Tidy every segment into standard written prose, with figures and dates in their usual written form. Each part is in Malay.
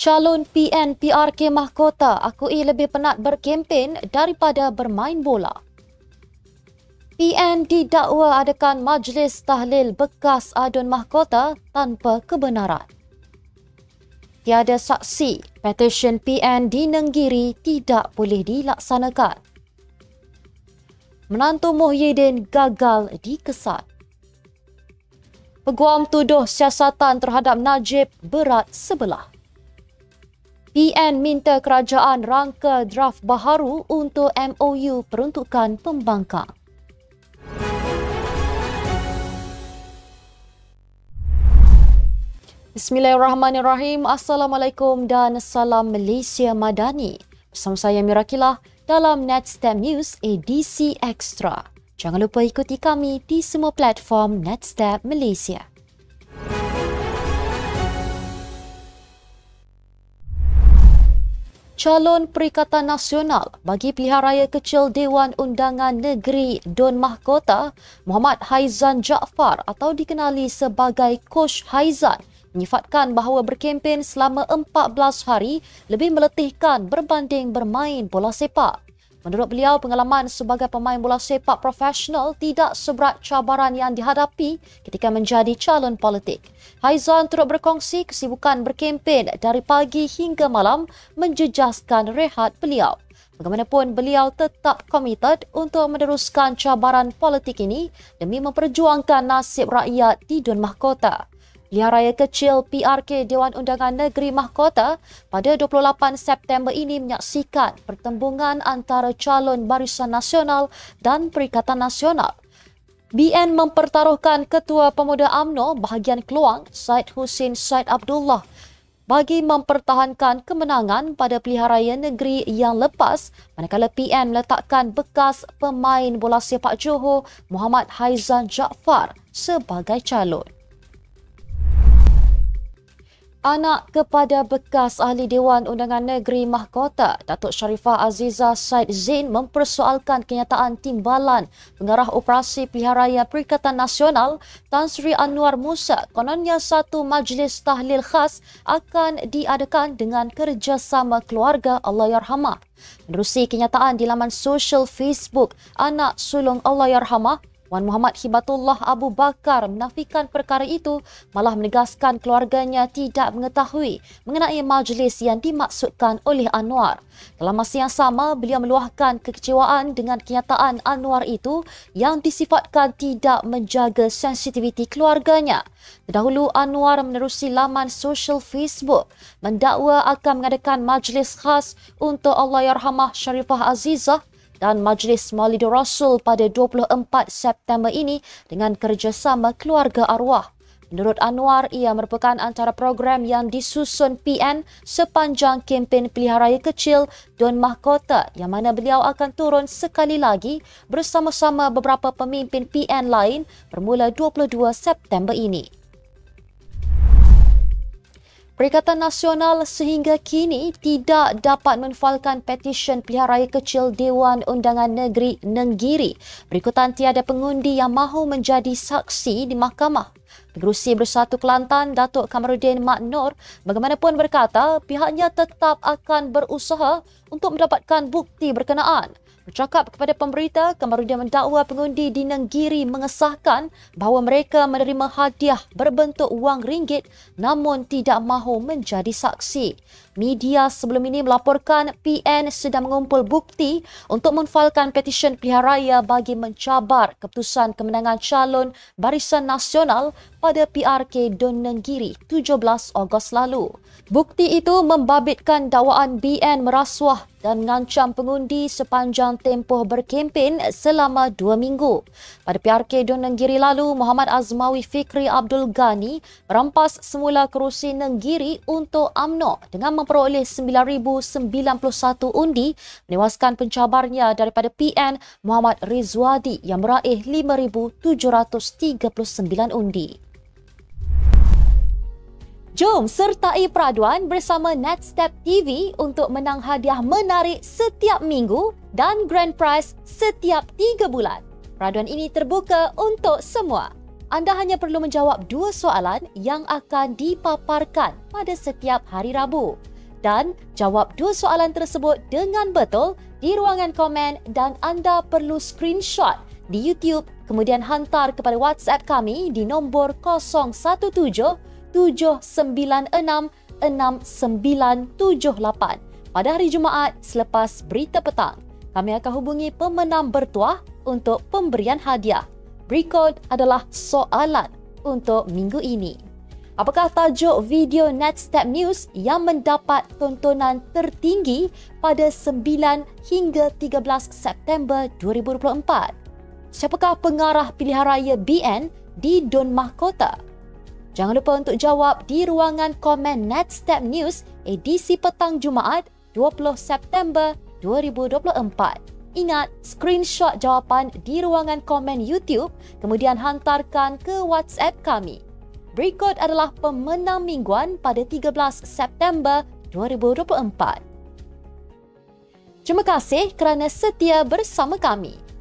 Calon PN PRK Mahkota akui lebih penat berkempen daripada bermain bola. PN didakwa adakan majlis tahlil bekas adun mahkota tanpa kebenaran. Tiada saksi, petisyen PN di Nenggiri tidak boleh dilaksanakan. Menantu Muhyiddin gagal dikesan. Peguam tuduh siasatan terhadap Najib berat sebelah. PN minta kerajaan rangka draft baharu untuk MOU peruntukan pembangkang. Bismillahirrahmanirrahim. Assalamualaikum dan salam Malaysia Madani. Bersama saya Mirakilah dalam Netstep News edisi Extra. Jangan lupa ikuti kami di semua platform Netstep Malaysia. Calon Perikatan Nasional bagi Pilihanraya Kecil Dewan Undangan Negeri Dun Mahkota, Muhammad Haizan Jaafar atau dikenali sebagai Coach Haizan, menyifatkan bahawa berkempen selama 14 hari lebih meletihkan berbanding bermain bola sepak. Menurut beliau, pengalaman sebagai pemain bola sepak profesional tidak seberat cabaran yang dihadapi ketika menjadi calon politik. Haizan turut berkongsi kesibukan berkempen dari pagi hingga malam menjejaskan rehat beliau. Bagaimanapun, beliau tetap komited untuk meneruskan cabaran politik ini demi memperjuangkan nasib rakyat di Dun Mahkota. Pilihanraya Kecil PRK Dewan Undangan Negeri Mahkota pada 28 September ini menyaksikan pertembungan antara calon Barisan Nasional dan Perikatan Nasional. BN mempertaruhkan Ketua Pemuda UMNO bahagian Keluang, Syed Husin Syed Abdullah, bagi mempertahankan kemenangan pada pilihanraya negeri yang lepas, manakala PN meletakkan bekas pemain bola sepak Johor Muhammad Haizan Jaafar sebagai calon. Anak kepada bekas Ahli Dewan Undangan Negeri Mahkota, Datuk Sharifah Azizah Said Zain mempersoalkan kenyataan timbalan pengarah operasi Pilihanraya Perikatan Nasional Tan Sri Anwar Musa kononnya satu majlis tahlil khas akan diadakan dengan kerjasama keluarga Allahyarhamah. Menerusi kenyataan di laman sosial Facebook anak sulung Allahyarhamah, Wan Muhammad Hibatullah Abu Bakar menafikan perkara itu, malah menegaskan keluarganya tidak mengetahui mengenai majlis yang dimaksudkan oleh Anwar. Dalam masa yang sama, beliau meluahkan kekecewaan dengan kenyataan Anwar itu yang disifatkan tidak menjaga sensitiviti keluarganya. Terdahulu, Anwar menerusi laman sosial Facebook mendakwa akan mengadakan majlis khas untuk Allahyarhamah Sharifah Azizah dan Majlis Maulidur Rasul pada 24 September ini dengan kerjasama keluarga arwah. Menurut Anwar, ia merupakan antara program yang disusun PN sepanjang kempen Pilihanraya Kecil Dun Mahkota yang mana beliau akan turun sekali lagi bersama-sama beberapa pemimpin PN lain bermula 22 September ini. Perikatan Nasional sehingga kini tidak dapat menfalkan petisyen Pilihanraya Kecil Dewan Undangan Negeri Nenggiri berikutan tiada pengundi yang mahu menjadi saksi di mahkamah. Pengerusi Bersatu Kelantan, Datuk Kamarudin Mak Nur, bagaimanapun berkata pihaknya tetap akan berusaha untuk mendapatkan bukti berkenaan. Bercakap kepada pemberita, Kamarudin mendakwa pengundi di Nenggiri mengesahkan bahawa mereka menerima hadiah berbentuk wang ringgit namun tidak mahu menjadi saksi. Media sebelum ini melaporkan PN sedang mengumpul bukti untuk menfalkan petisyen pilihanraya bagi mencabar keputusan kemenangan calon Barisan Nasional pada PRK Dun Nenggiri 17 Ogos lalu. Bukti itu membabitkan dakwaan BN merasuah dan mengancam pengundi sepanjang tempoh berkempen selama 2 minggu. Pada PRK Dun Nenggiri lalu, Muhammad Azmawi Fikri Abdul Ghani merampas semula kerusi Nenggiri untuk UMNO dengan memperoleh 9,091 undi, menewaskan pencabarnya daripada PN Muhammad Rizwadi yang meraih 5,739 undi. Jom sertai peraduan bersama Netstep TV untuk menang hadiah menarik setiap minggu dan grand prize setiap 3 bulan. Peraduan ini terbuka untuk semua. Anda hanya perlu menjawab 2 soalan yang akan dipaparkan pada setiap hari Rabu. dan jawab dua soalan tersebut dengan betul di ruangan komen dan anda perlu screenshot di YouTube kemudian hantar kepada WhatsApp kami di nombor 017-796-6978 pada hari Jumaat selepas berita petang. Kami akan hubungi pemenang bertuah untuk pemberian hadiah. Berikut adalah soalan untuk minggu ini. Apakah tajuk video Netstep News yang mendapat tontonan tertinggi pada 9 hingga 13 September 2024? Siapakah pengarah pilihan raya BN di Dun Mahkota? Jangan lupa untuk jawab di ruangan komen Netstep News edisi petang Jumaat 20 September 2024. Ingat, screenshot jawapan di ruangan komen YouTube kemudian hantarkan ke WhatsApp kami. Berikut adalah pemenang mingguan pada 13 September 2024. Terima kasih kerana setia bersama kami.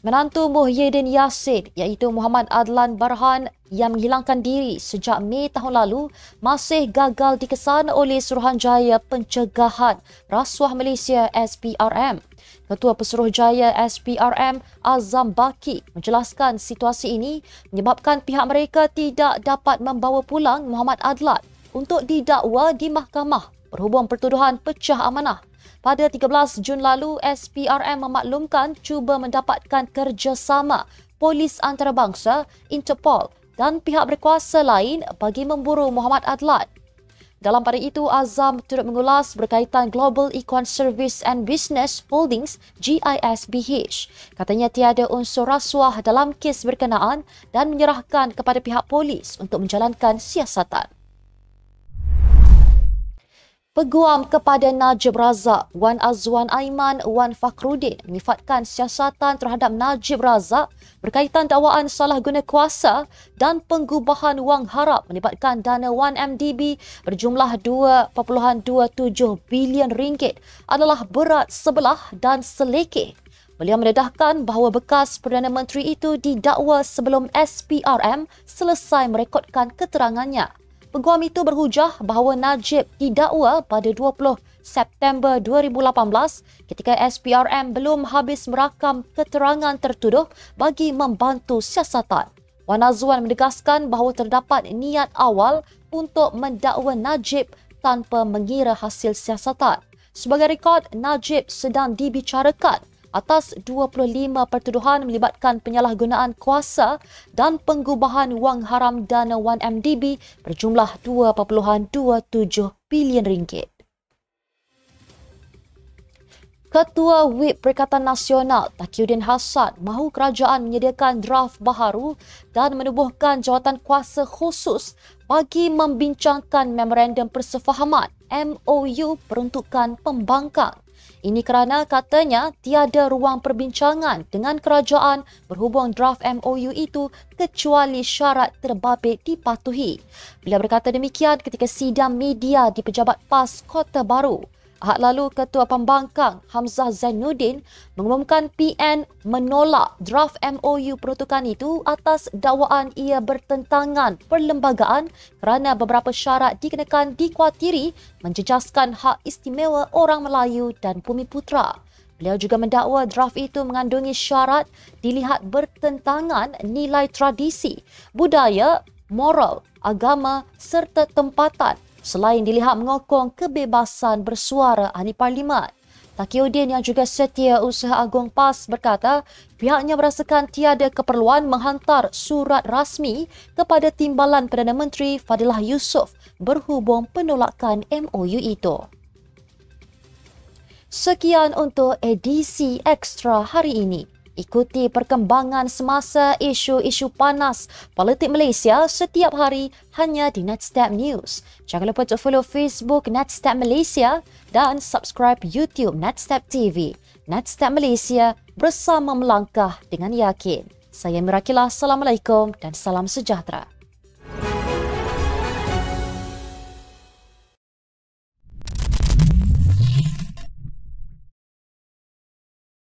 Menantu Muhyiddin Yassin iaitu Muhammad Adlan Barhan yang menghilangkan diri sejak Mei tahun lalu masih gagal dikesan oleh Suruhanjaya Pencegahan Rasuah Malaysia SPRM. Ketua Pesuruhjaya SPRM Azam Baki menjelaskan situasi ini menyebabkan pihak mereka tidak dapat membawa pulang Muhammad Adlan untuk didakwa di mahkamah berhubung pertuduhan pecah amanah. Pada 13 Jun lalu, SPRM memaklumkan cuba mendapatkan kerjasama Polis Antarabangsa, Interpol dan pihak berkuasa lain bagi memburu Muhammad Adlan. Dalam pada itu, Azam turut mengulas berkaitan Global Econ Service and Business Holdings GISBH. Katanya tiada unsur rasuah dalam kes berkenaan dan menyerahkan kepada pihak polis untuk menjalankan siasatan. Peguam kepada Najib Razak, Wan Azwan Aiman Wan Fakhruddin menyifatkan siasatan terhadap Najib Razak berkaitan dakwaan salah guna kuasa dan penggubahan wang harap melibatkan dana 1MDB berjumlah 2.27 bilion ringgit adalah berat sebelah dan selekeh. Beliau mendedahkan bahawa bekas Perdana Menteri itu didakwa sebelum SPRM selesai merekodkan keterangannya. Peguam itu berhujah bahawa Najib didakwa pada 20 September 2018 ketika SPRM belum habis merakam keterangan tertuduh bagi membantu siasatan. Wan Azwan menegaskan bahawa terdapat niat awal untuk mendakwa Najib tanpa mengira hasil siasatan. Sebagai rekod, Najib sedang dibicarakan atas 25 pertuduhan melibatkan penyalahgunaan kuasa dan penggubahan wang haram dana 1MDB berjumlah 2.27 bilion ringgit. Ketua Whip Perikatan Nasional Taqiyuddin Hasan mahu kerajaan menyediakan draft baharu dan menubuhkan jawatan kuasa khusus bagi membincangkan memorandum persefahaman MOU peruntukan pembangkang. Ini kerana katanya tiada ruang perbincangan dengan kerajaan berhubung draft MOU itu kecuali syarat terbabit dipatuhi. Beliau berkata demikian ketika sidang media di Pejabat PAS Kota Baru. Ahad lalu, Ketua Pembangkang Hamzah Zainuddin mengumumkan PN menolak draft MOU peruntukan itu atas dakwaan ia bertentangan perlembagaan kerana beberapa syarat dikenakan dikuatiri menjejaskan hak istimewa orang Melayu dan Bumiputera. Beliau juga mendakwa draft itu mengandungi syarat dilihat bertentangan nilai tradisi, budaya, moral, agama serta tempatan selain dilihat mengokong kebebasan bersuara ahli parlimen. Taqiyuddin yang juga Setiausaha Usaha Agung PAS berkata pihaknya merasakan tiada keperluan menghantar surat rasmi kepada Timbalan Perdana Menteri Fadilah Yusof berhubung penolakan MOU itu. Sekian untuk edisi ekstra hari ini. Ikuti perkembangan semasa isu-isu panas politik Malaysia setiap hari hanya di Netstep News. Jangan lupa untuk follow Facebook Netstep Malaysia dan subscribe YouTube Netstep TV. Netstep Malaysia bersama melangkah dengan yakin. Saya Mirakilah, Assalamualaikum dan salam sejahtera.